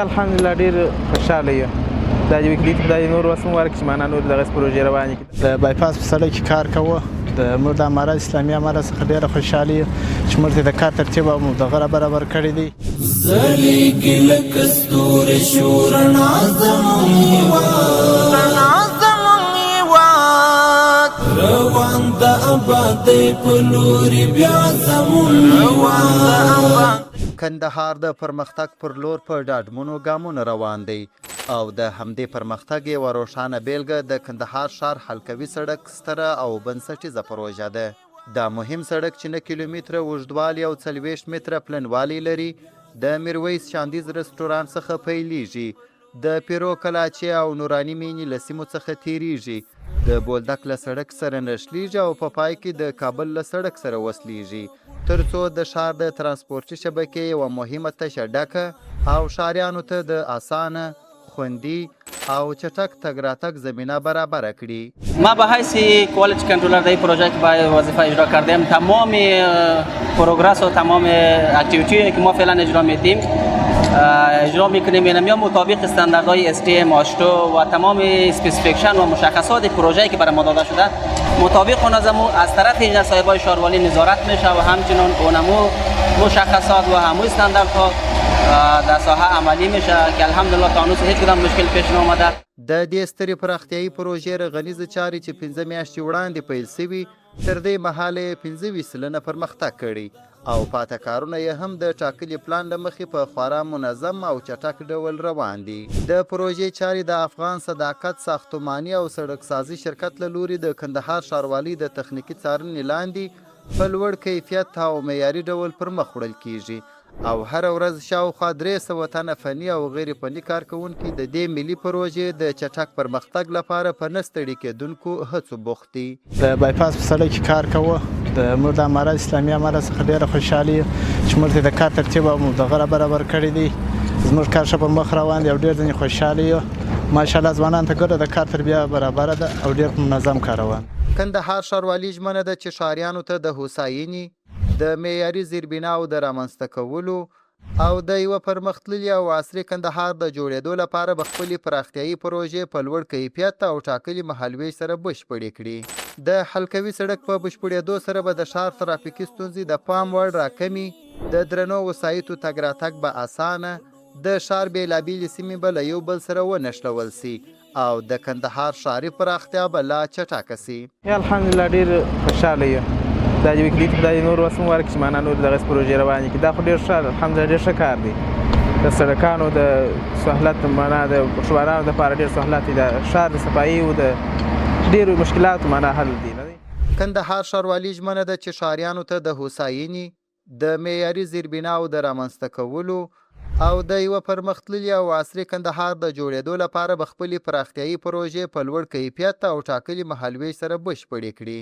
الحمدلله ډېر خوشحاله یم دا د وکیلیت خدای دې نور وس هم ورکړي چې معنا نور دغسې پروژې روانې کړي. د بایپاس په سړک کې کار کوه موږ د امارات اسلامي امارات څخه ډېره خوشحاله یو چې موږ ته د کار ترتیب او دغه برابر کړی دی. ځلېږي لکه ستوري شو رڼا زموږ هېواد روان د ابادۍ په لوري بیا زموږ هېواد. کندهار د پرمختګ پر لور په ډاډمنو ګامونو روان دی او د همدې پرمختګ یوه روښانه بیلګه د کندهار ښار حلقوي سړک ستره او بنسټیزه پروژه ده. دا مهم سړک چې 9 کیلومتره اوږدوالی او 40 متره پلنوالی لري د میرویس چاندیز رستورانت څخه پیلیږي، د پیرو کلاچې او نوراني مینې له سیمو څخه تیریږي، د بولدک له سړک سره نښلیږي او په پای کې د کابل له سړک سره وصلیږي، تر څو د ښار د ترانسپورټي شبکې یوه مهمه تشه ډکه او ښاریانو ته د اسانه، خوندي او چټک تګ راتګ زمینه برابر کړي. ما به حیث کوالتی کنترلر در این پروژه که باید وظیفه اجرا کردیم تمام پروگرس و تمام اکتیویتی که ما فعلا اجرا میدیم اجرا میکنیم، یعنی مطابق استانداردهای STM آشتو و تمام اسپسیفیکشن و مشخصات پروژه‌ای که برای ما داده شده مطابق اون از طرف انجینر صاحبای شهروالی نظارت میشه و همچنین اونمو مشخصات و همو استانداردها در ساحه عملی میشه که الحمدلله تا هنوز هیچ کدام مشکل پیش نامده. د دې سترې پراختیایي پروژې رغنیزې چارې چې 15 میاشتې وړاندې پیل سوي تر دې مهاله یې 25 سلنه پرمختګ کړی او پاته کارونه یې هم د ټاکلي پلان له مخې په خورا منظم او چټک ډول روان دي. د پروژې چارې د افغان صداقت ساختماني او سړک سازي شرکت له لوري د کندهار ښاروالۍ د تخنیکي څارنې لاندې په لوړ کیفیت او معیاري ډول پر مخ وړل کیږي او هر ورځ شاوخوا 300 تنه فني او غیر فني کارکوونکي د دې ملي پروژې د چټک پرمختګ لپاره په نه ستړي کېدونکو هڅو بوخت دي. د بایپاس په سړک کې کار کوه موږ د امارات اسلامي امارات څخه ډېره خوشحاله یو چې موږ ته د کار ترتیب او دغه برابر کړی دی. زموږ کار ښه پر مخ روان دی او ډېر ځینې خوشحاله یو. ماشاءالله ځوانانو ته ګډه د کار تربیه برابره ده او ډېر منظم کار روان. کندهار ښاروالي ژمنه ده چې ښاریانو ته د هوساینې، د معیاري زیربناو د رامنځته کولو او د یوه پرمختللي او عصري کندهار د جوړېدو لپاره به خپلې پراختیایي پروژې په لوړ کیفیت او ټاکلي مهالویش سره بشپړې کړي. د حلقوي سړک په بشپړېدو سره به د ښار ترافیکي ستونزې د پام وړ راکمي، د درنو وسایطو تګ راتګ به اسانه، د ښار بېلابېلې سیمې به له یو بل سره ونښلول سي او د کندهار ښاري پراختیا به لا چټکه سي. الحمدلله ډېر خوشحاله یم دا د وکیلیت خدای دې نور وس هم ورکړي چې معنا نور دغسې پروژې روانې کړي. دا خو ډېر ښه الحمدلله ډېر ښه کار دی. د سړکانو د سهولت معنا د ښوارانو دپاره ډېر سهولت دی. د ښار د صفایي او د ډېرو مشکلاتو معنا حل دی. کندهار ښاروالي ژمنه ده چې ښاریانو ته د هوساینې، د معیاري زیربناو د رامنځته کولو او د یوه پرمختللي او عصري کندهار د جوړېدو لپاره به خپلې پراختیایي پروژې په لوړ کیفیت او ټاکلي مهالویش سره بشپړې کړي.